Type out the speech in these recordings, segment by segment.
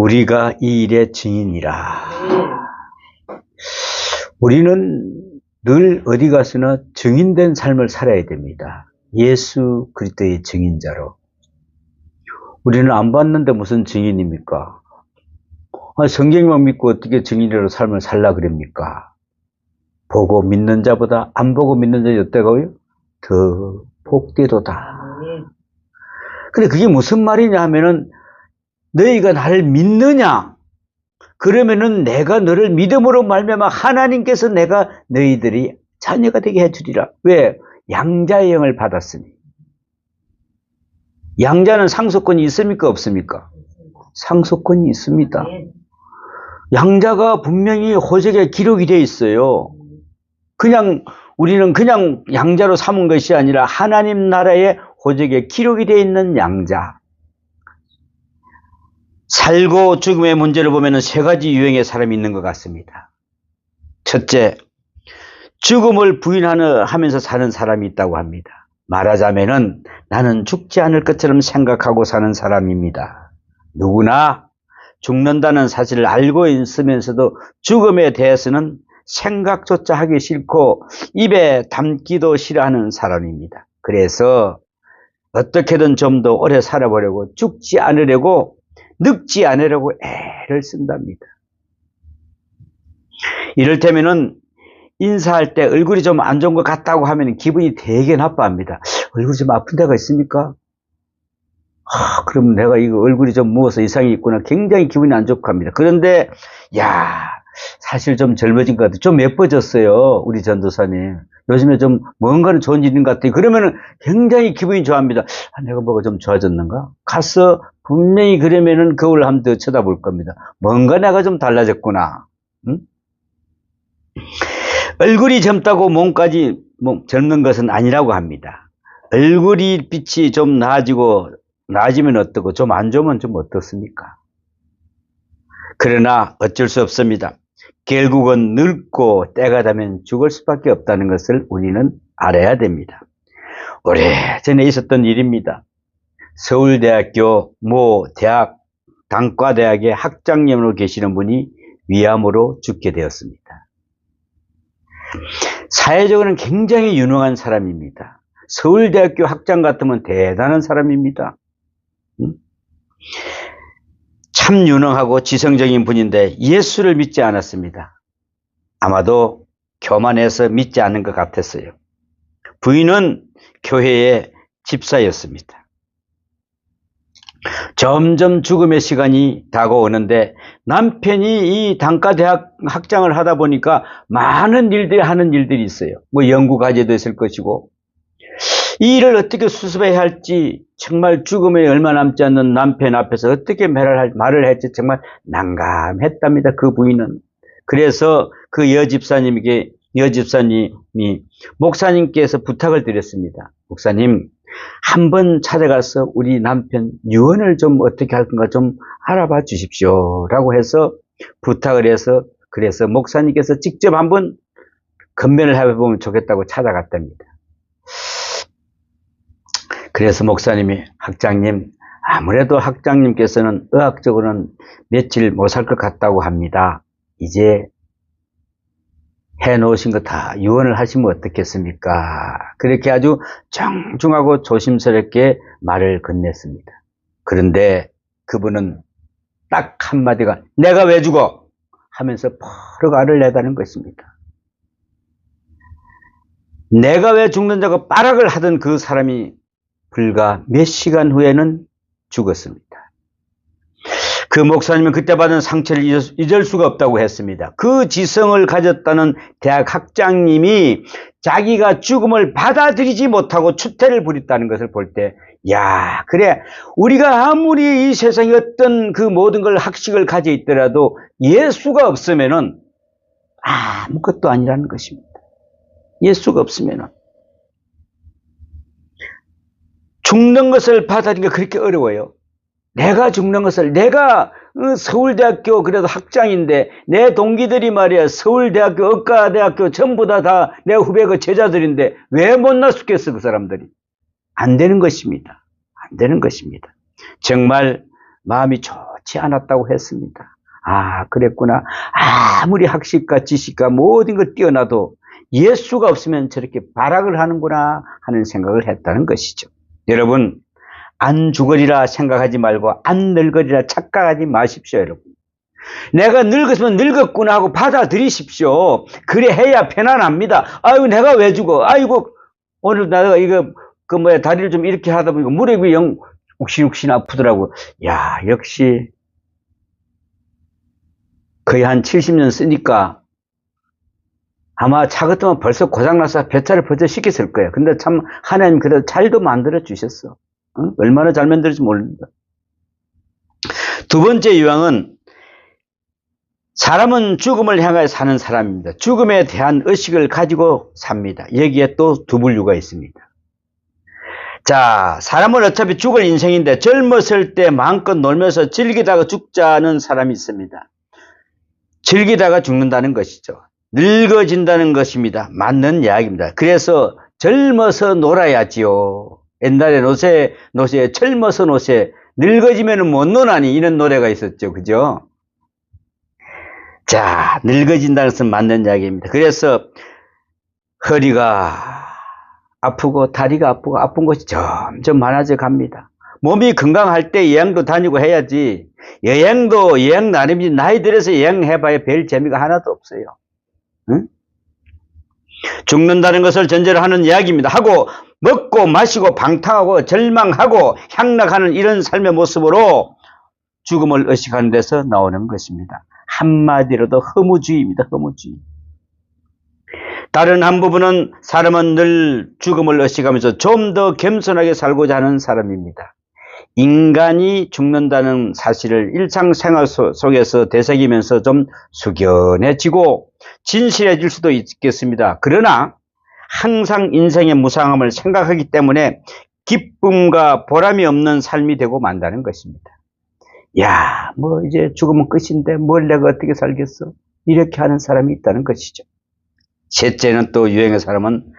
우리가 이 일의 증인이라. 우리는 늘 어디 가서나 증인된 삶을 살아야 됩니다. 예수 그리스도의 증인자로. 우리는 안 봤는데 무슨 증인입니까? 성경만 믿고 어떻게 증인으로 삶을 살라 그럽니까? 보고 믿는 자보다 안 보고 믿는 자이 어때고요? 더 복되도다. 근데 그게 무슨 말이냐 하면은, 너희가 나를 믿느냐? 그러면은 내가 너를 믿음으로 말미암아 하나님께서 내가 너희들이 자녀가 되게 해주리라. 왜? 양자의 영을 받았으니. 양자는 상속권이 있습니까? 없습니까? 상속권이 있습니다. 양자가 분명히 호적에 기록이 되어 있어요. 우리는 그냥 양자로 삼은 것이 아니라 하나님 나라의 호적에 기록이 되어 있는 양자. 살고 죽음의 문제를 보면 세 가지 유형의 사람이 있는 것 같습니다. 첫째, 죽음을 부인하면서 사는 사람이 있다고 합니다. 말하자면은 나는 죽지 않을 것처럼 생각하고 사는 사람입니다. 누구나 죽는다는 사실을 알고 있으면서도 죽음에 대해서는 생각조차 하기 싫고 입에 담기도 싫어하는 사람입니다. 그래서 어떻게든 좀 더 오래 살아보려고, 죽지 않으려고, 늙지 않으려고 애를 쓴답니다. 이를테면은 인사할 때 얼굴이 좀 안 좋은 것 같다고 하면 기분이 되게 나빠합니다. 얼굴이 좀 아픈 데가 있습니까? 그럼 내가 이거 얼굴이 좀 무어서 이상이 있구나. 굉장히 기분이 안 좋고 합니다. 그런데 사실 좀 젊어진 것 같아요. 좀 예뻐졌어요. 우리 전도사님. 요즘에 좀 뭔가는 좋은 일인 것 같아요. 그러면은 굉장히 기분이 좋아합니다. 내가 뭐가 좀 좋아졌는가? 가서 분명히 그러면은 거울을 한 번 더 쳐다볼 겁니다. 뭔가 내가 좀 달라졌구나. 응? 얼굴이 젊다고 몸까지 젊는 것은 아니라고 합니다. 얼굴이 빛이 좀 나아지면 어떻고 좀 안 좋으면 좀 어떻습니까? 그러나 어쩔 수 없습니다. 결국은 늙고 때가 되면 죽을 수밖에 없다는 것을 우리는 알아야 됩니다. 오래전에 있었던 일입니다. 서울대학교 모 대학 단과대학의 학장님으로 계시는 분이 위암으로 죽게 되었습니다. 사회적으로는 굉장히 유능한 사람입니다. 서울대학교 학장 같으면 대단한 사람입니다. 참 유능하고 지성적인 분인데 예수를 믿지 않았습니다. 아마도 교만해서 믿지 않는 것 같았어요. 부인은 교회의 집사였습니다. 점점 죽음의 시간이 다가오는데 남편이 이 단과대학 학장을 하다 보니까 많은 일들이 하는 일들이 있어요. 연구 과제도 있을 것이고, 이 일을 어떻게 수습해야 할지, 정말 죽음에 얼마 남지 않는 남편 앞에서 어떻게 말을 할지 정말 난감했답니다. 그 부인은. 그래서 그 여집사님이 목사님께서 부탁을 드렸습니다. 목사님, 한번 찾아가서 우리 남편 유언을 좀 어떻게 할 건가 좀 알아봐 주십시오 라고 해서 부탁을 해서, 그래서 목사님께서 직접 한번 건면을 해보면 좋겠다고 찾아갔답니다. 그래서 목사님이, 학장님, 아무래도 학장님께서는 의학적으로는 며칠 못 살 것 같다고 합니다. 이제 해놓으신 거 다 유언을 하시면 어떻겠습니까? 그렇게 아주 정중하고 조심스럽게 말을 건넸습니다. 그런데 그분은 딱 한마디가 내가 왜 죽어? 하면서 바로 알을 내다는 것입니다. 내가 왜 죽는다고 빠락을 하던 그 사람이 불과 몇 시간 후에는 죽었습니다. 그 목사님은 그때 받은 상처를 잊을 수가 없다고 했습니다. 그 지성을 가졌다는 대학 학장님이 자기가 죽음을 받아들이지 못하고 추태를 부렸다는 것을 볼 때, 그래, 우리가 아무리 이 세상에 어떤 그 모든 걸 학식을 가져 있더라도 예수가 없으면은 아무것도 아니라는 것입니다. 예수가 없으면은. 죽는 것을 받아들이기가 그렇게 어려워요. 내가 죽는 것을, 내가 서울대학교 그래도 학장인데 내 동기들이 말이야 서울대학교, 의과대학교 전부 다 내 후배가 제자들인데 왜 못나 죽겠어 그 사람들이. 안 되는 것입니다. 안 되는 것입니다. 정말 마음이 좋지 좋지 않았다고 했습니다. 아, 그랬구나. 아무리 학식과 지식과 모든 걸 뛰어나도 예수가 없으면 저렇게 발악을 하는구나 하는 생각을 했다는 것이죠. 여러분, 안 죽으리라 생각하지 말고 안 늙으리라 착각하지 마십시오, 여러분. 내가 늙었으면 늙었구나 하고 받아들이십시오. 그래 해야 편안합니다. 아이고, 내가 왜 죽어? 아이고, 오늘 내가 이거, 다리를 좀 이렇게 하다 보니까 무릎이 욱신욱신 아프더라고. 야, 역시, 거의 한 70년 쓰니까 아마 차 같으면 벌써 고장나서 배차를 벌써 시켰을 거예요. 근데 참, 하나님 그래도 잘도 만들어 주셨어. 응? 얼마나 잘 만들었지 모릅니다. 두 번째 유형은 사람은 죽음을 향하여 사는 사람입니다. 죽음에 대한 의식을 가지고 삽니다. 여기에 또 두 분류가 있습니다. 자, 사람은 어차피 죽을 인생인데 젊었을 때 마음껏 놀면서 즐기다가 죽자는 사람이 있습니다. 즐기다가 죽는다는 것이죠. 늙어진다는 것입니다. 맞는 이야기입니다. 그래서 젊어서 놀아야지요. 옛날에 노새 젊어서 노새 늙어지면 못 노나니 이런 노래가 있었죠. 그죠? 자, 늙어진다는 것은 맞는 이야기입니다. 그래서 허리가 아프고 다리가 아프고 아픈 것이 점점 많아져 갑니다. 몸이 건강할 때 여행도 다니고 해야지. 여행도 여행 나름이지 나이 들어서 여행해봐야 별 재미가 하나도 없어요. 응? 죽는다는 것을 전제로 하는 이야기입니다. 하고 먹고 마시고 방탕하고 절망하고 향락하는 이런 삶의 모습으로 죽음을 의식하는 데서 나오는 것입니다. 한마디로도 허무주의입니다. 허무주의. 다른 한 부분은 사람은 늘 죽음을 의식하면서 좀 더 겸손하게 살고자 하는 사람입니다. 인간이 죽는다는 사실을 일상생활 속에서 되새기면서 좀 숙연해지고 진실해질 수도 있겠습니다. 그러나 항상 인생의 무상함을 생각하기 때문에 기쁨과 보람이 없는 삶이 되고 만다는 것입니다. 야, 뭐 이제 죽으면 끝인데 뭘 내가 어떻게 살겠어? 이렇게 하는 사람이 있다는 것이죠. 셋째는 또 유행의 사람은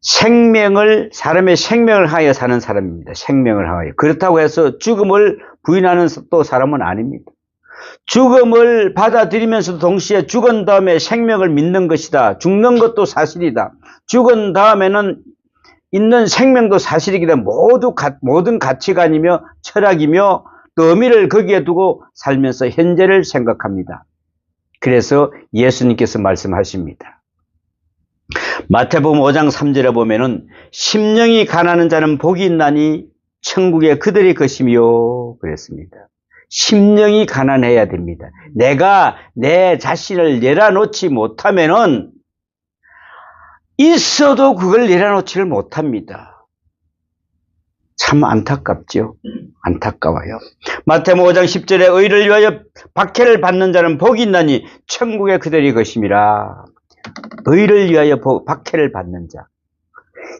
사람의 생명을 하여 사는 사람입니다. 생명을 하여. 그렇다고 해서 죽음을 부인하는 또 사람은 아닙니다. 죽음을 받아들이면서도 동시에 죽은 다음에 생명을 믿는 것이다. 죽는 것도 사실이다. 죽은 다음에는 있는 생명도 사실이기 때문에 모든 가치관이며 철학이며 또 의미를 거기에 두고 살면서 현재를 생각합니다. 그래서 예수님께서 말씀하십니다. 마태복음 5장 3절에 보면은 심령이 가난한 자는 복이 있나니 천국에 그들의 것이며 그랬습니다. 심령이 가난해야 됩니다. 내가 내 자신을 내려놓지 못하면은 있어도 그걸 내려놓지를 못합니다. 참 안타깝죠. 안타까워요. 마태복음 5장 10절에 의를 위하여 박해를 받는 자는 복이 있나니 천국에 그들의 것임이라. 의를 위하여 박해를 받는 자.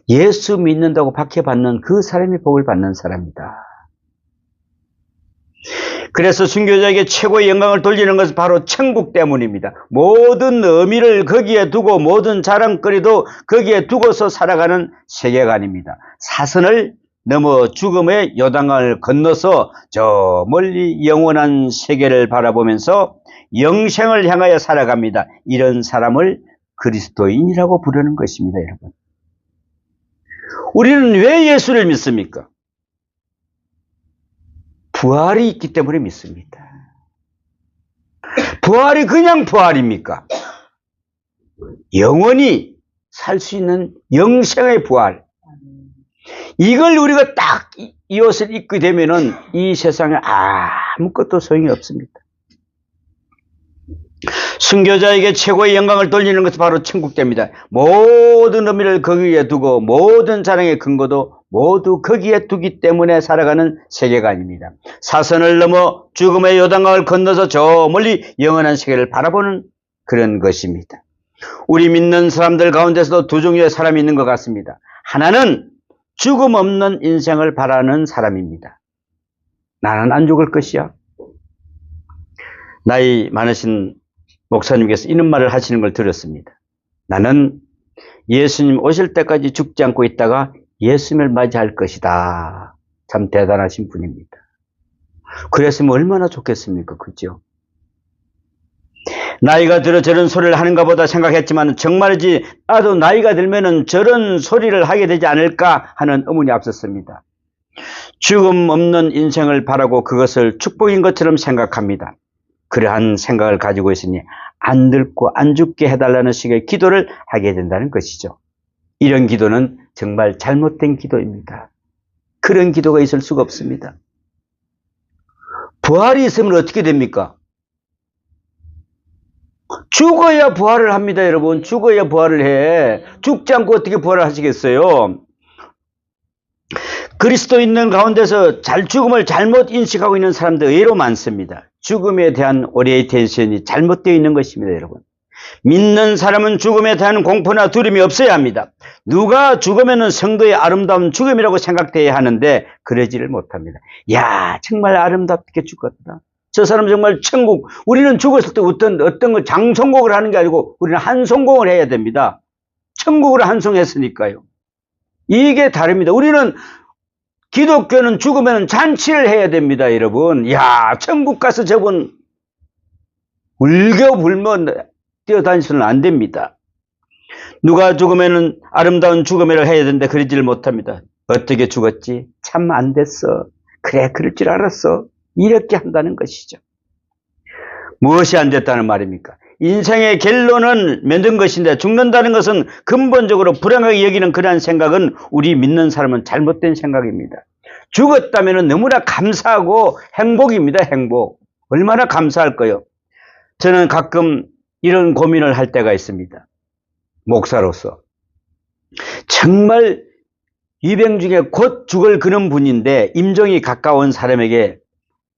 예수 믿는다고 박해받는 그 사람이 복을 받는 사람이다. 그래서 순교자에게 최고의 영광을 돌리는 것은 바로 천국 때문입니다. 모든 의미를 거기에 두고 모든 자랑거리도 거기에 두고서 살아가는 세계관입니다. 사선을 넘어 죽음의 요단강을 건너서 저 멀리 영원한 세계를 바라보면서 영생을 향하여 살아갑니다. 이런 사람을 그리스도인이라고 부르는 것입니다, 여러분. 우리는 왜 예수를 믿습니까? 부활이 있기 때문에 믿습니다. 부활이 그냥 부활입니까? 영원히 살 수 있는 영생의 부활. 이걸 우리가 딱 이 옷을 입게 되면은 이 세상에 아무것도 소용이 없습니다. 순교자에게 최고의 영광을 돌리는 것은 바로 천국입니다. 모든 의미를 거기에 두고 모든 자랑의 근거도 모두 거기에 두기 때문에 살아가는 세계관입니다. 사선을 넘어 죽음의 요단강을 건너서 저 멀리 영원한 세계를 바라보는 그런 것입니다. 우리 믿는 사람들 가운데서도 두 종류의 사람이 있는 것 같습니다. 하나는 죽음 없는 인생을 바라는 사람입니다. 나는 안 죽을 것이야. 나이 많으신 목사님께서 이런 말을 하시는 걸 들었습니다. 나는 예수님 오실 때까지 죽지 않고 있다가 예수님을 맞이할 것이다. 참 대단하신 분입니다. 그랬으면 얼마나 좋겠습니까? 그죠? 나이가 들어 저런 소리를 하는가 보다 생각했지만 정말이지 나도 나이가 들면은 저런 소리를 하게 되지 않을까 하는 의문이 앞섰습니다. 죽음 없는 인생을 바라고 그것을 축복인 것처럼 생각합니다. 그러한 생각을 가지고 있으니 안 늙고 안 죽게 해달라는 식의 기도를 하게 된다는 것이죠. 이런 기도는 정말 잘못된 기도입니다. 그런 기도가 있을 수가 없습니다. 부활이 있으면 어떻게 됩니까? 죽어야 부활을 합니다, 여러분. 죽어야 부활을 해. 죽지 않고 어떻게 부활을 하시겠어요? 그리스도 있는 가운데서 죽음을 잘못 인식하고 있는 사람들 의외로 많습니다. 죽음에 대한 오리엔테이션이 잘못되어 있는 것입니다, 여러분. 믿는 사람은 죽음에 대한 공포나 두려움이 없어야 합니다. 누가 죽으면 성도의 아름다운 죽음이라고 생각돼야 하는데 그러지를 못합니다. 야, 정말 아름답게 죽었다. 저 사람 정말 천국. 우리는 죽었을 때 어떤 거 장송곡을 하는 게 아니고 우리는 한송곡을 해야 됩니다. 천국으로 한송했으니까요. 이게 다릅니다. 우리는 기독교는 죽으면 잔치를 해야 됩니다, 여러분. 야, 천국 가서 저분 울겨불며 뛰어다니서는 안 됩니다. 누가 죽으면 아름다운 죽음이라고 해야 되는데 그러지를 못합니다. 어떻게 죽었지? 참 안 됐어. 그래, 그럴 줄 알았어. 이렇게 한다는 것이죠. 무엇이 안 됐다는 말입니까? 인생의 결론은 만든 것인데 죽는다는 것은 근본적으로 불행하게 여기는 그러한 생각은 우리 믿는 사람은 잘못된 생각입니다. 죽었다면 너무나 감사하고 행복입니다. 행복. 얼마나 감사할까요? 저는 가끔 이런 고민을 할 때가 있습니다. 목사로서. 정말 입영 중에 곧 죽을 그런 분인데 임종이 가까운 사람에게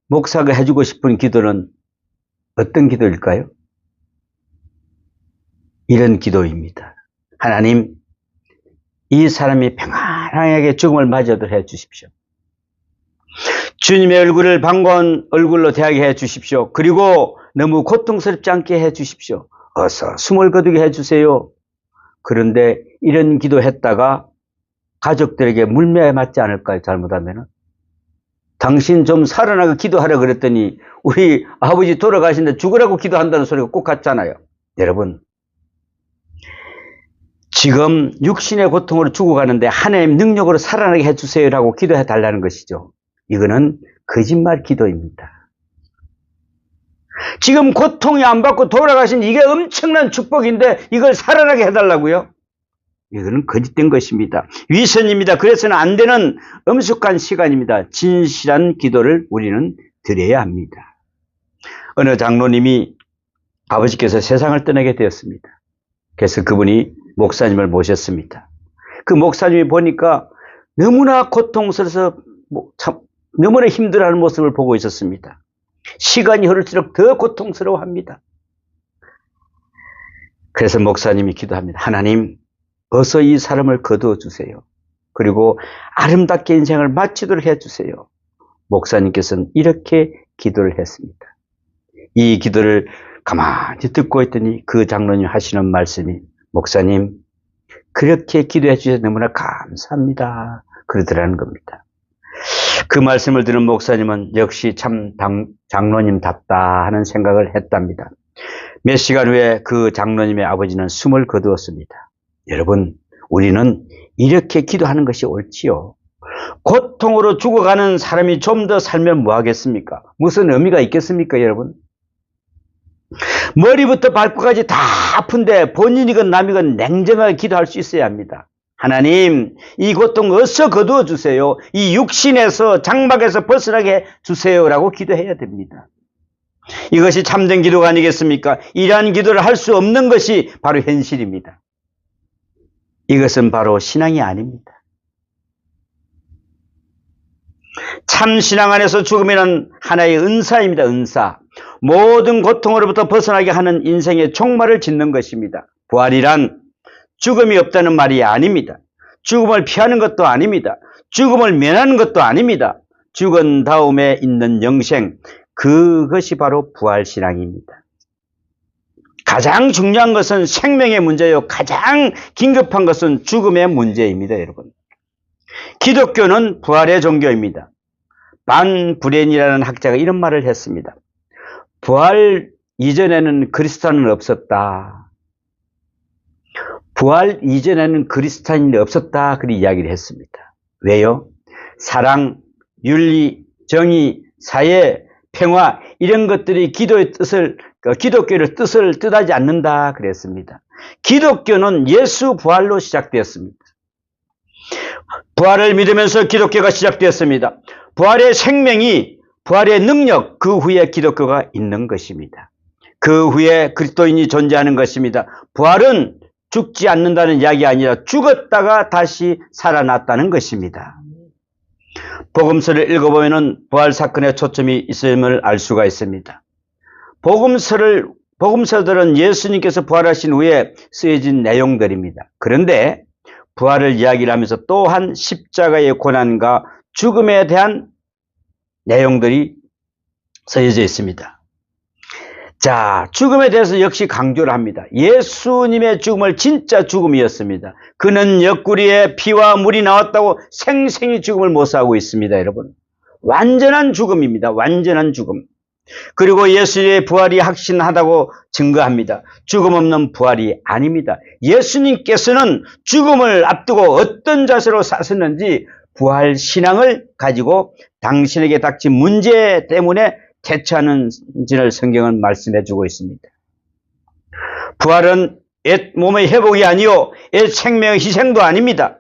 목사가 해주고 싶은 기도는 어떤 기도일까요? 이런 기도입니다. 하나님, 이 사람이 평안하게 죽음을 맞이하도록 해 주십시오. 주님의 얼굴을 반가운 얼굴로 대하게 해 주십시오. 그리고 너무 고통스럽지 않게 해 주십시오. 어서 숨을 거두게 해 주세요. 그런데 이런 기도했다가 가족들에게 물매 맞지 않을까요? 잘못하면은. 당신 좀 살아나고 기도하라 그랬더니 우리 아버지 돌아가신데 죽으라고 기도한다는 소리가 꼭 같잖아요. 여러분, 지금 육신의 고통으로 죽어가는데 하나님 능력으로 살아나게 해주세요라고 기도해 달라는 것이죠. 이거는 거짓말 기도입니다. 지금 고통이 안 받고 돌아가신 이게 엄청난 축복인데 이걸 살아나게 해달라고요? 이거는 거짓된 것입니다. 위선입니다. 그래서는 안 되는 엄숙한 시간입니다. 진실한 기도를 우리는 드려야 합니다. 어느 장로님이 아버지께서 세상을 떠나게 되었습니다. 그래서 그분이 목사님을 모셨습니다. 그 목사님이 보니까 너무나 고통스러워서 참 너무나 힘들어하는 모습을 보고 있었습니다. 시간이 흐를수록 더 고통스러워합니다. 그래서 목사님이 기도합니다. 하나님, 어서 이 사람을 거두어 주세요. 그리고 아름답게 인생을 마치도록 해주세요. 목사님께서는 이렇게 기도를 했습니다. 이 기도를 가만히 듣고 있더니 그 장로님 하시는 말씀이 목사님, 그렇게 기도해 주셔서 너무나 감사합니다. 그러더라는 겁니다. 그 말씀을 들은 목사님은 역시 참 장로님답다 하는 생각을 했답니다. 몇 시간 후에 그 장로님의 아버지는 숨을 거두었습니다. 여러분, 우리는 이렇게 기도하는 것이 옳지요. 고통으로 죽어가는 사람이 좀 더 살면 뭐 하겠습니까? 무슨 의미가 있겠습니까, 여러분? 머리부터 발끝까지 다 아픈데 본인이건 남이건 냉정하게 기도할 수 있어야 합니다. 하나님, 이 고통 어서 거두어 주세요. 이 육신에서 장막에서 벗어나게 주세요라고 기도해야 됩니다. 이것이 참된 기도가 아니겠습니까? 이러한 기도를 할 수 없는 것이 바로 현실입니다. 이것은 바로 신앙이 아닙니다. 참 신앙 안에서 죽음이란 하나의 은사입니다. 은사. 모든 고통으로부터 벗어나게 하는 인생의 종말을 짓는 것입니다. 부활이란 죽음이 없다는 말이 아닙니다. 죽음을 피하는 것도 아닙니다. 죽음을 면하는 것도 아닙니다. 죽은 다음에 있는 영생, 그것이 바로 부활신앙입니다. 가장 중요한 것은 생명의 문제요. 가장 긴급한 것은 죽음의 문제입니다, 여러분. 기독교는 부활의 종교입니다. 반 브렌이라는 학자가 이런 말을 했습니다. 부활 이전에는 그리스도는 없었다. 부활 이전에는 그리스도인이 없었다. 그리 이야기를 했습니다. 왜요? 사랑, 윤리, 정의, 사회, 평화 이런 것들이 기독교의 뜻을 뜻하지 않는다 그랬습니다. 기독교는 예수 부활로 시작되었습니다. 부활을 믿으면서 기독교가 시작되었습니다. 부활의 생명이, 부활의 능력, 그 후에 기독교가 있는 것입니다. 그 후에 그리스도인이 존재하는 것입니다. 부활은 죽지 않는다는 이야기 아니라 죽었다가 다시 살아났다는 것입니다. 복음서를 읽어보면 부활 사건에 초점이 있음을 알 수가 있습니다. 복음서들은 예수님께서 부활하신 후에 쓰여진 내용들입니다. 그런데 부활을 이야기를 하면서 또한 십자가의 고난과 죽음에 대한 내용들이 써져 있습니다. 자, 죽음에 대해서 역시 강조를 합니다. 예수님의 죽음을 진짜 죽음이었습니다. 그는 옆구리에 피와 물이 나왔다고 생생히 죽음을 모사하고 있습니다, 여러분. 완전한 죽음입니다. 완전한 죽음. 그리고 예수의 부활이 확신하다고 증거합니다. 죽음 없는 부활이 아닙니다. 예수님께서는 죽음을 앞두고 어떤 자세로 사셨는지 부활 신앙을 가지고 당신에게 닥친 문제 때문에 대처하는지를 성경은 말씀해 주고 있습니다. 부활은 옛 몸의 회복이 아니요 옛 생명의 희생도 아닙니다.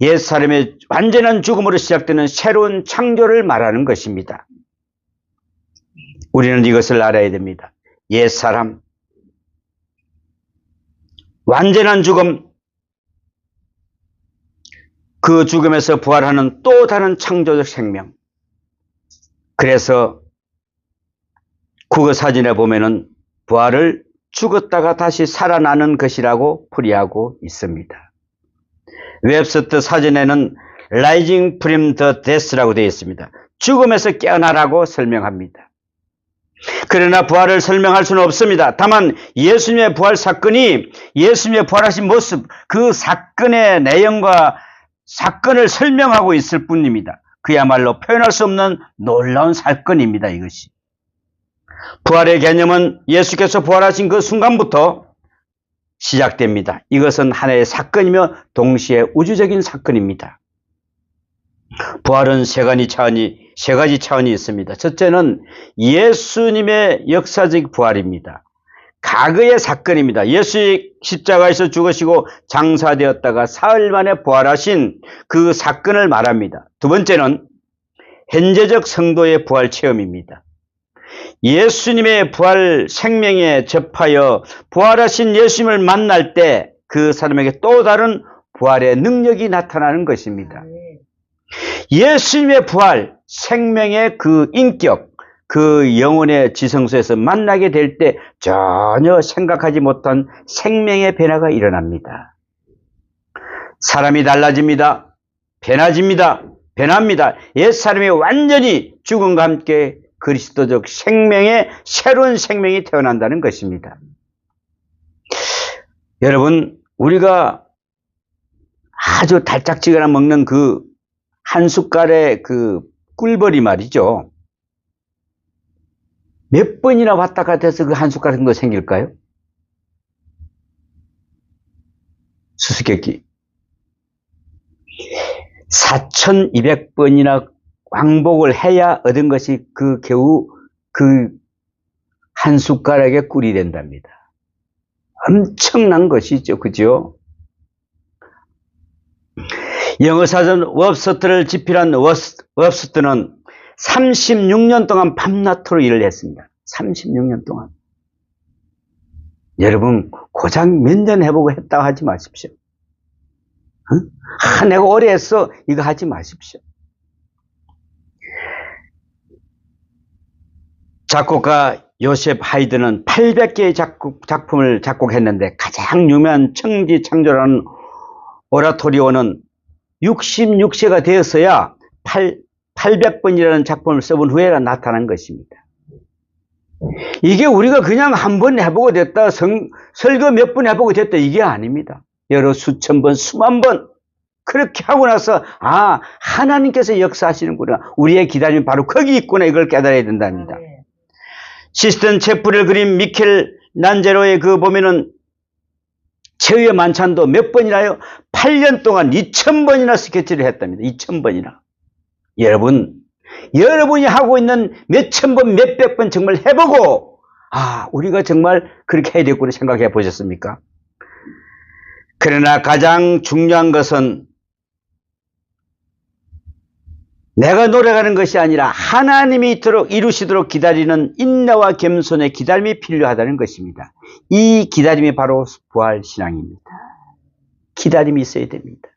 옛 사람의 완전한 죽음으로 시작되는 새로운 창조를 말하는 것입니다. 우리는 이것을 알아야 됩니다. 옛 사람, 완전한 죽음, 그 죽음에서 부활하는 또 다른 창조적 생명. 그래서 국어사전에 보면은 부활을 죽었다가 다시 살아나는 것이라고 풀이하고 있습니다. 웹스터 사전에는 Rising from the Death라고 되어 있습니다. 죽음에서 깨어나라고 설명합니다. 그러나 부활을 설명할 수는 없습니다. 다만 예수님의 부활 사건이 예수님의 부활하신 모습, 그 사건의 내용과 사건을 설명하고 있을 뿐입니다. 그야말로 표현할 수 없는 놀라운 사건입니다. 이것이. 부활의 개념은 예수께서 부활하신 그 순간부터 시작됩니다. 이것은 하나의 사건이며 동시에 우주적인 사건입니다. 부활은 세 가지 차원이 있습니다. 첫째는 예수님의 역사적 부활입니다. 과거의 사건입니다. 예수의 십자가에서 죽으시고 장사되었다가 사흘 만에 부활하신 그 사건을 말합니다. 두 번째는 현재적 성도의 부활 체험입니다. 예수님의 부활 생명에 접하여 부활하신 예수님을 만날 때 그 사람에게 또 다른 부활의 능력이 나타나는 것입니다. 예수님의 부활, 생명의 그 인격, 그 영혼의 지성소에서 만나게 될 때 전혀 생각하지 못한 생명의 변화가 일어납니다. 사람이 달라집니다. 변합니다. 옛사람이 완전히 죽음과 함께 그리스도적 생명의 새로운 생명이 태어난다는 것입니다. 여러분, 우리가 아주 달짝지근하게 먹는 그 한 숟갈의 그 꿀벌이 말이죠. 몇 번이나 왔다 갔다 해서 그 한 숟갈 정도 생길까요? 수수께끼. 4200번이나 왕복을 해야 얻은 것이 겨우 그 한 숟가락의 꿀이 된답니다. 엄청난 것이죠. 그죠? 영어사전 웹스터를 집필한 웹스터는 36년 동안 밤낮으로 일을 했습니다. 36년 동안. 여러분, 고작 몇 년 해보고 했다고 하지 마십시오. 내가 오래 했어. 이거 하지 마십시오. 작곡가 요셉 하이드는 800개의 작품을 작곡했는데 가장 유명한 청지창조라는 오라토리오는 66세가 되었어야 800번이라는 작품을 써본 후에 나타난 것입니다. 이게 우리가 그냥 한 번 해보고 됐다, 설교 몇 번 해보고 됐다, 이게 아닙니다. 여러 수천 번, 수만 번 그렇게 하고 나서 하나님께서 역사하시는구나. 우리의 기다림이 바로 거기 있구나. 이걸 깨달아야 된답니다. 시스템 체프를 그린 미켈란젤로의 그 보면은 최후의 만찬도 몇 번이나요? 8년 동안 2000번이나 스케치를 했답니다. 2000번이나. 여러분이 하고 있는 몇천 번, 몇백 번 정말 해보고, 우리가 정말 그렇게 해야 되겠구나 생각해 보셨습니까? 그러나 가장 중요한 것은 내가 노력하는 것이 아니라 하나님이 이루시도록 기다리는 인내와 겸손의 기다림이 필요하다는 것입니다. 이 기다림이 바로 부활신앙입니다. 기다림이 있어야 됩니다.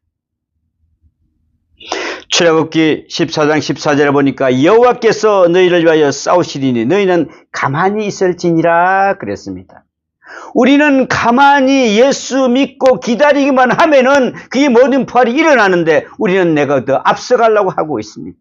출애굽기 14장 14절에 보니까 여호와께서 너희를 위하여 싸우시리니 너희는 가만히 있을지니라 그랬습니다. 우리는 가만히 예수 믿고 기다리기만 하면은 그게 모든 부활이 일어나는데 우리는 내가 더 앞서가려고 하고 있습니다.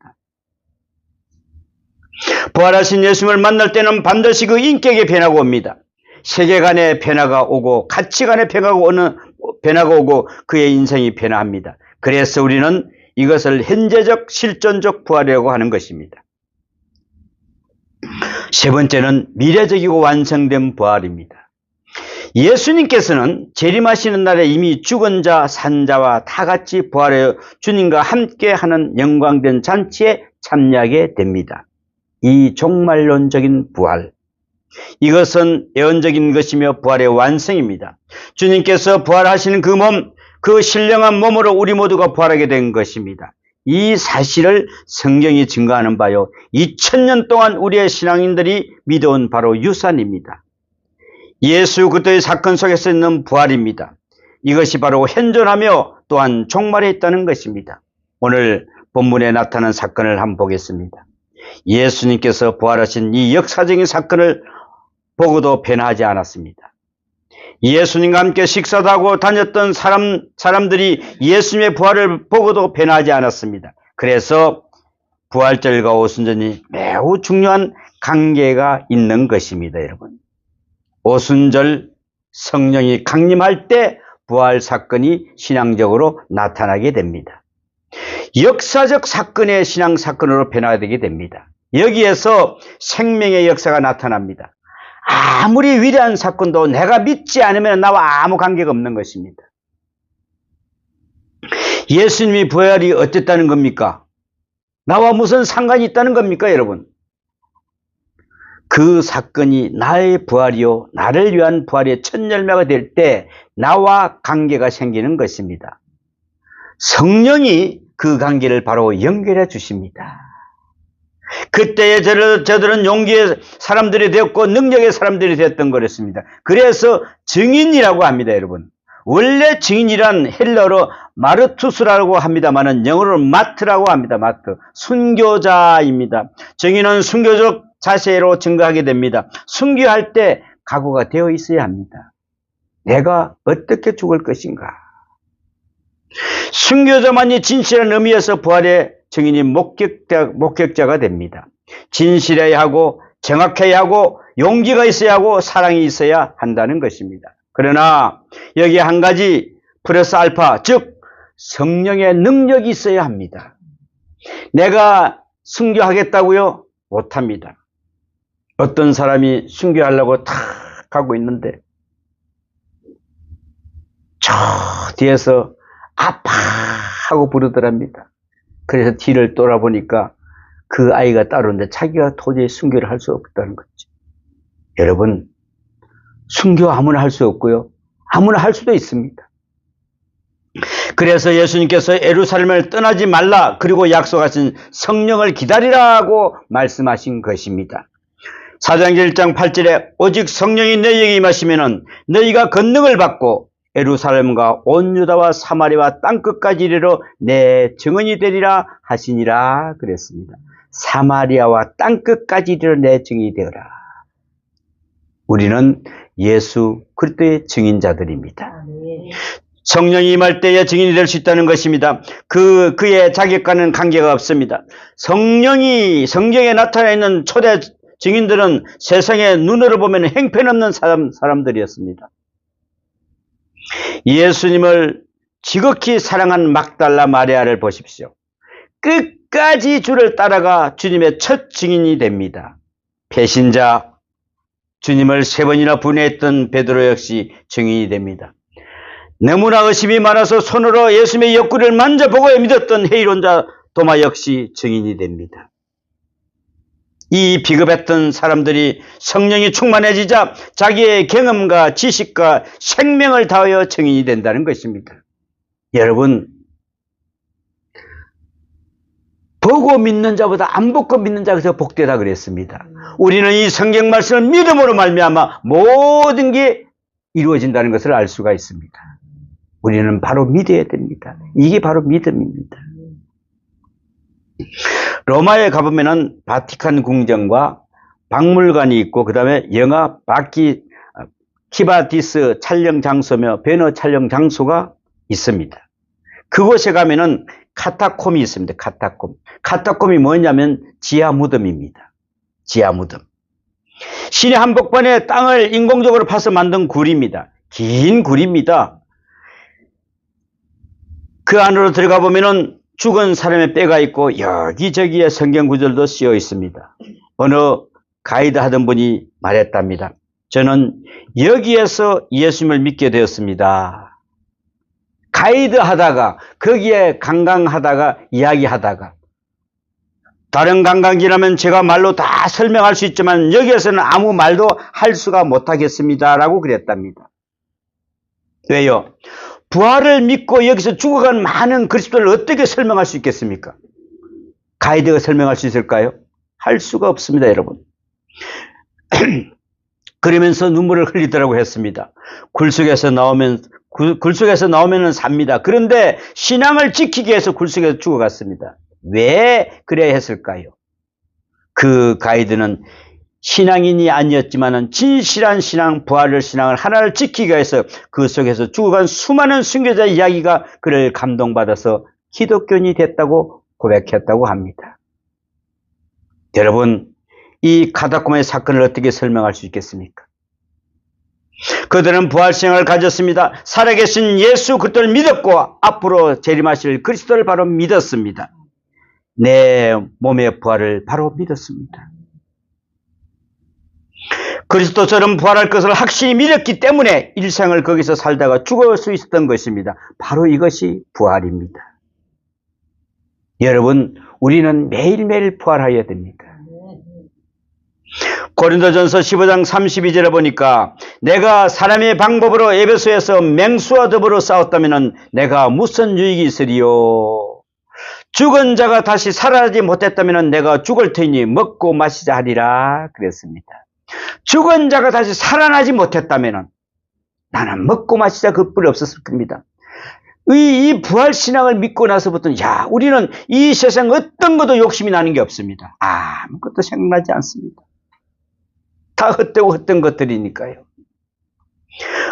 부활하신 예수님을 만날 때는 반드시 그 인격의 변화가 옵니다. 세계관의 변화가 오고 가치관의 변화가 오고 그의 인생이 변화합니다. 그래서 우리는 이것을 현재적 실존적 부활이라고 하는 것입니다. 세 번째는 미래적이고 완성된 부활입니다. 예수님께서는 재림하시는 날에 이미 죽은 자, 산 자와 다 같이 부활하여 주님과 함께하는 영광된 잔치에 참여하게 됩니다. 이 종말론적인 부활, 이것은 예언적인 것이며 부활의 완성입니다. 주님께서 부활하시는 그 몸, 그 신령한 몸으로 우리 모두가 부활하게 된 것입니다. 이 사실을 성경이 증거하는 바요 2000년 동안 우리의 신앙인들이 믿어온 바로 유산입니다. 예수 그리스도의 사건 속에서 있는 부활입니다. 이것이 바로 현존하며 또한 종말에 있다는 것입니다. 오늘 본문에 나타난 사건을 한번 보겠습니다. 예수님께서 부활하신 이 역사적인 사건을 보고도 변하지 않았습니다. 예수님과 함께 식사도 하고 다녔던 사람들이 예수님의 부활을 보고도 변하지 않았습니다. 그래서 부활절과 오순절이 매우 중요한 관계가 있는 것입니다, 여러분. 오순절 성령이 강림할 때 부활 사건이 신앙적으로 나타나게 됩니다. 역사적 사건의 신앙 사건으로 변화되게 됩니다. 여기에서 생명의 역사가 나타납니다. 아무리 위대한 사건도 내가 믿지 않으면 나와 아무 관계가 없는 것입니다. 예수님이 부활이 어땠다는 겁니까? 나와 무슨 상관이 있다는 겁니까, 여러분? 그 사건이 나의 부활이요, 나를 위한 부활의 첫 열매가 될 때 나와 관계가 생기는 것입니다. 성령이 그 관계를 바로 연결해 주십니다. 그때에 저들은 용기의 사람들이 되었고 능력의 사람들이 되었던 거였습니다. 그래서 증인이라고 합니다, 여러분. 원래 증인이란 헬라어로 마르투스라고 합니다만은 영어로 마트라고 합니다. 마트. 순교자입니다. 증인은 순교적 자세로 증거하게 됩니다. 순교할 때 각오가 되어 있어야 합니다. 내가 어떻게 죽을 것인가. 순교자만이 진실한 의미에서 부활의 증인이 목격자가 됩니다. 진실해야 하고 정확해야 하고 용기가 있어야 하고 사랑이 있어야 한다는 것입니다. 그러나 여기 한 가지 플러스 알파, 즉 성령의 능력이 있어야 합니다. 내가 순교하겠다고요? 못합니다. 어떤 사람이 순교하려고 탁 가고 있는데 저 뒤에서 아파 하고 부르더랍니다. 그래서 뒤를 돌아보니까 그 아이가 따로인데 자기가 도저히 순교를 할 수 없다는 거죠. 여러분, 순교 아무나 할 수 없고요. 아무나 할 수도 있습니다. 그래서 예수님께서 예루살렘을 떠나지 말라, 그리고 약속하신 성령을 기다리라고 말씀하신 것입니다. 사도행전 1장 8절에 오직 성령이 너희에게 임하시면은 너희가 권능을 받고 예루살렘과 온 유다와 사마리아와 땅끝까지 이르러 내 증언이 되리라 하시니라 그랬습니다. 사마리아와 땅끝까지 이르러 내 증인이 되어라. 우리는 예수 그리스도의 증인자들입니다. 성령이 임할 때에 증인이 될 수 있다는 것입니다. 그의 자격과는 관계가 없습니다. 성령이 성경에 나타나 있는 초대 증인들은 세상의 눈으로 보면 형편없는 사람들이었습니다. 예수님을 지극히 사랑한 막달라 마리아를 보십시오. 끝까지 주를 따라가 주님의 첫 증인이 됩니다. 배신자, 주님을 3번이나 분해했던 베드로 역시 증인이 됩니다. 너무나 의심이 많아서 손으로 예수님의 옆구리를 만져보고 믿었던 해이론자 도마 역시 증인이 됩니다. 이 비겁했던 사람들이 성령이 충만해지자 자기의 경험과 지식과 생명을 다하여 증인이 된다는 것입니다. 여러분, 보고 믿는 자보다 안 보고 믿는 자가 더 복되다 그랬습니다. 우리는 이 성경 말씀을 믿음으로 말미암아 모든 게 이루어진다는 것을 알 수가 있습니다. 우리는 바로 믿어야 됩니다. 이게 바로 믿음입니다. 로마에 가보면은 바티칸 궁전과 박물관이 있고, 그 다음에 영화 키바디스 촬영 장소며 베너 촬영 장소가 있습니다. 그곳에 가면은 카타콤이 있습니다. 카타콤이 뭐냐면 지하 무덤입니다. 지하 무덤. 신의 한복판에 땅을 인공적으로 파서 만든 굴입니다. 긴 굴입니다. 그 안으로 들어가 보면은 죽은 사람의 뼈가 있고 여기저기에 성경 구절도 쓰여 있습니다. 어느 가이드 하던 분이 말했답니다. 저는 여기에서 예수님을 믿게 되었습니다. 가이드 하다가, 거기에 관광하다가, 이야기하다가, 다른 관광지라면 제가 말로 다 설명할 수 있지만 여기에서는 아무 말도 할 수가 못하겠습니다 라고 그랬답니다. 왜요? 부활을 믿고 여기서 죽어간 많은 그리스도를 어떻게 설명할 수 있겠습니까? 가이드가 설명할 수 있을까요? 할 수가 없습니다, 여러분. 그러면서 눈물을 흘리더라고 했습니다. 굴 속에서 나오면은 삽니다. 그런데 신앙을 지키기 위해서 굴 속에서 죽어갔습니다. 왜 그래야 했을까요? 그 가이드는 신앙인이 아니었지만은 진실한 신앙, 부활의 신앙을 하나를 지키기 위해서 그 속에서 죽어간 수많은 순교자의 이야기가 그를 감동받아서 기독교인이 됐다고 고백했다고 합니다. 여러분, 이 카타콤의 사건을 어떻게 설명할 수 있겠습니까? 그들은 부활신앙을 가졌습니다. 살아계신 예수 그리스도를 믿었고 앞으로 재림하실 그리스도를 바로 믿었습니다. 내 몸의 부활을 바로 믿었습니다. 그리스도처럼 부활할 것을 확실히 믿었기 때문에 일생을 거기서 살다가 죽을 수 있었던 것입니다. 바로 이것이 부활입니다. 여러분, 우리는 매일매일 부활해야 됩니다. 고린도전서 15장 32절에 보니까 내가 사람의 방법으로 에베소에서 맹수와 더불어 싸웠다면 내가 무슨 유익이 있으리요? 죽은 자가 다시 살아나지 못했다면 내가 죽을 테니 먹고 마시자 하리라 그랬습니다. 죽은 자가 다시 살아나지 못했다면 나는 먹고 마시자 그뿐이 없었을 겁니다. 이 부활신앙을 믿고 나서부터는 우리는 이 세상 어떤 것도 욕심이 나는 게 없습니다. 아무것도 생각나지 않습니다. 다 헛되고 헛된 것들이니까요.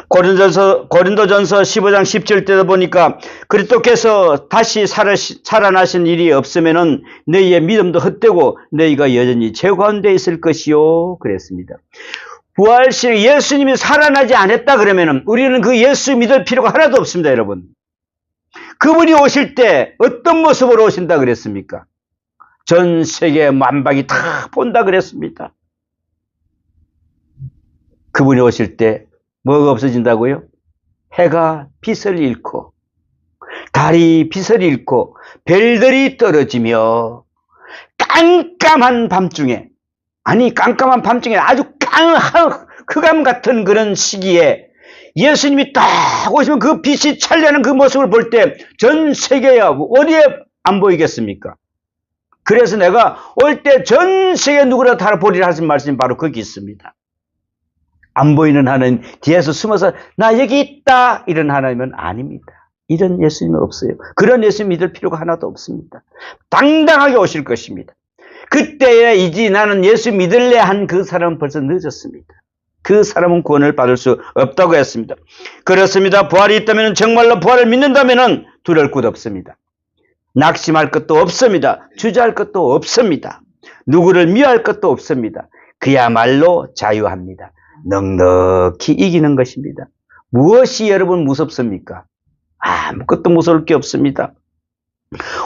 고린도전서 15장 17절에 보니까 그리스도께서 다시 살아나신 일이 없으면은 너희의 믿음도 헛되고 너희가 여전히 죄 가운데 있을 것이요 그랬습니다. 부활신 예수님이 살아나지 않았다 그러면은 우리는 그 예수 믿을 필요가 하나도 없습니다, 여러분. 그분이 오실 때 어떤 모습으로 오신다 그랬습니까? 전 세계 만방이 다 본다 그랬습니다. 그분이 오실 때 뭐가 없어진다고요? 해가 빛을 잃고 달이 빛을 잃고 별들이 떨어지며 깜깜한 밤중에 아주 흑암 같은 그런 시기에 예수님이 딱 오시면 그 빛이 찬란한 그 모습을 볼 때 전 세계에 어디에 안 보이겠습니까? 그래서 내가 올 때 전 세계 누구나 다 보리라 하신 말씀이 바로 거기 있습니다. 안 보이는 하나님 뒤에서 숨어서 나 여기 있다 이런 하나님은 아닙니다. 이런 예수님은 없어요. 그런 예수 믿을 필요가 하나도 없습니다. 당당하게 오실 것입니다. 그때에 이제 나는 예수 믿을래 한 그 사람은 벌써 늦었습니다. 그 사람은 구원을 받을 수 없다고 했습니다. 그렇습니다. 부활이 있다면 정말로 부활을 믿는다면 두려울 것 없습니다. 낙심할 것도 없습니다. 주저할 것도 없습니다. 누구를 미워할 것도 없습니다. 그야말로 자유합니다. 넉넉히 이기는 것입니다. 무엇이 여러분 무섭습니까? 아무것도 무서울 게 없습니다.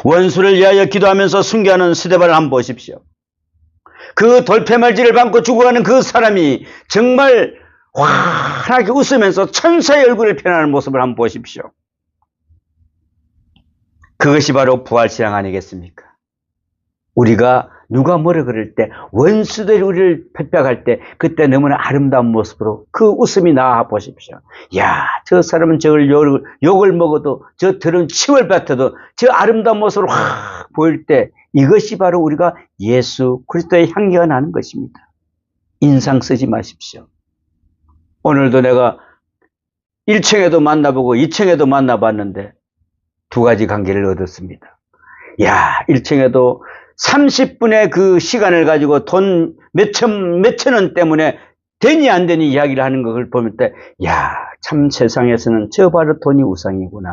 원수를 위하여 기도하면서 순교하는 스데반을 한번 보십시오. 그 돌패말지를 밟고 죽어가는 그 사람이 정말 환하게 웃으면서 천사의 얼굴을 펴나는 모습을 한번 보십시오. 그것이 바로 부활신앙 아니겠습니까? 우리가 누가 뭐라 그럴 때, 원수들이 우리를 핍박할 때, 그때 너무나 아름다운 모습으로 그 웃음이 나와 보십시오. 야, 저 사람은 저걸 욕을 먹어도, 저 더러운 침을 뱉어도 저 아름다운 모습으로 확 보일 때, 이것이 바로 우리가 예수 그리스도의 향기가 나는 것입니다. 인상 쓰지 마십시오. 오늘도 내가 1층에도 만나보고 2층에도 만나봤는데 두 가지 관계를 얻었습니다. 야, 1층에도 30분의 그 시간을 가지고 돈 몇천 원 때문에 되니 안 되니 이야기를 하는 걸 보면 때, 야, 참 세상에서는 저 바로 돈이 우상이구나.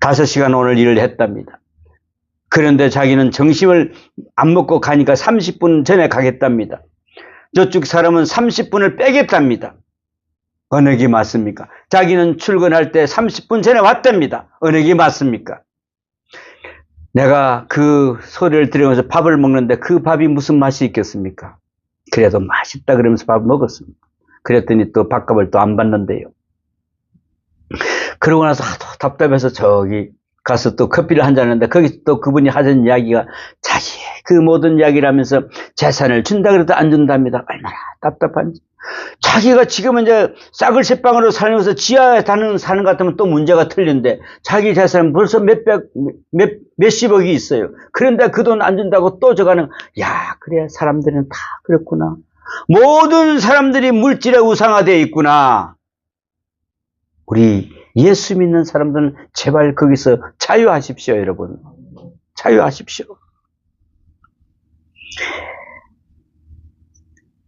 5시간 오늘 일을 했답니다. 그런데 자기는 점심을 안 먹고 가니까 30분 전에 가겠답니다. 저쪽 사람은 30분을 빼겠답니다. 어느 게 맞습니까? 자기는 출근할 때 30분 전에 왔답니다. 어느 게 맞습니까? 내가 그 소리를 들으면서 밥을 먹는데 그 밥이 무슨 맛이 있겠습니까? 그래도 맛있다 그러면서 밥을 먹었습니다. 그랬더니 또 밥값을 또 안 받는데요. 그러고 나서 하도 답답해서 저기 가서 또 커피를 한잔 하는데 거기서 또 그분이 하던 이야기가 자기의 그 모든 이야기를 하면서 재산을 준다 그래도 안 준답니다. 얼마나 답답한지. 자기가 지금은 이제 싹을 새방으로 살면서 지하에 사는 것 같으면 또 문제가 틀린데 자기 재산은 벌써 몇십억이 있어요. 그런데 그 돈 안 준다고 또 저가는, 야, 그래, 사람들은 다 그렇구나. 모든 사람들이 물질에 우상화되어 있구나. 우리 예수 믿는 사람들은 제발 거기서 자유하십시오, 여러분. 자유하십시오.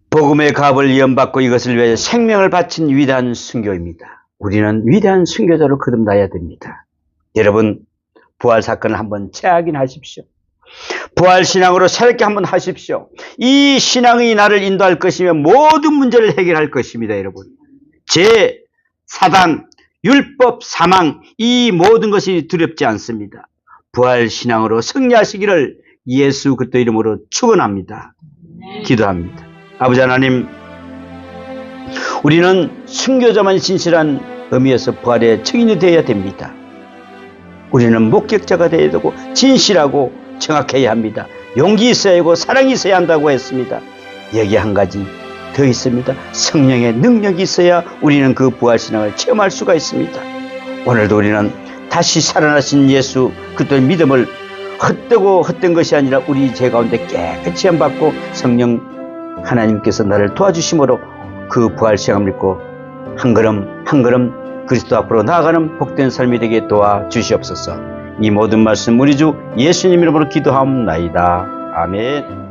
복음의 값을 이연받고 이것을 위해 생명을 바친 위대한 순교입니다. 우리는 위대한 순교자로 거듭나야 됩니다. 여러분, 부활 사건을 한번 재확인하십시오. 부활 신앙으로 새롭게 한번 하십시오. 이 신앙이 나를 인도할 것이며 모든 문제를 해결할 것입니다, 여러분. 죄, 사단, 율법, 사망, 이 모든 것이 두렵지 않습니다. 부활 신앙으로 승리하시기를 예수 그리스도 이름으로 축원합니다. 기도합니다. 아버지 하나님, 우리는 순교자만 진실한 의미에서 부활의 증인이 되어야 됩니다. 우리는 목격자가 되어야 되고 진실하고 정확해야 합니다. 용기 있어야 하고 사랑이 있어야 한다고 했습니다. 여기 한 가지 더 있습니다. 성령의 능력이 있어야 우리는 그 부활신앙을 체험할 수가 있습니다. 오늘도 우리는 다시 살아나신 예수 그리스도의 믿음을 헛된 것이 아니라 우리 죄 가운데 깨끗이 함받고 성령 하나님께서 나를 도와주심으로 그 부활신앙을 믿고 한 걸음 한 걸음 그리스도 앞으로 나아가는 복된 삶이 되게 도와주시옵소서. 이 모든 말씀 우리 주 예수님 이름으로 기도하옵나이다. 아멘.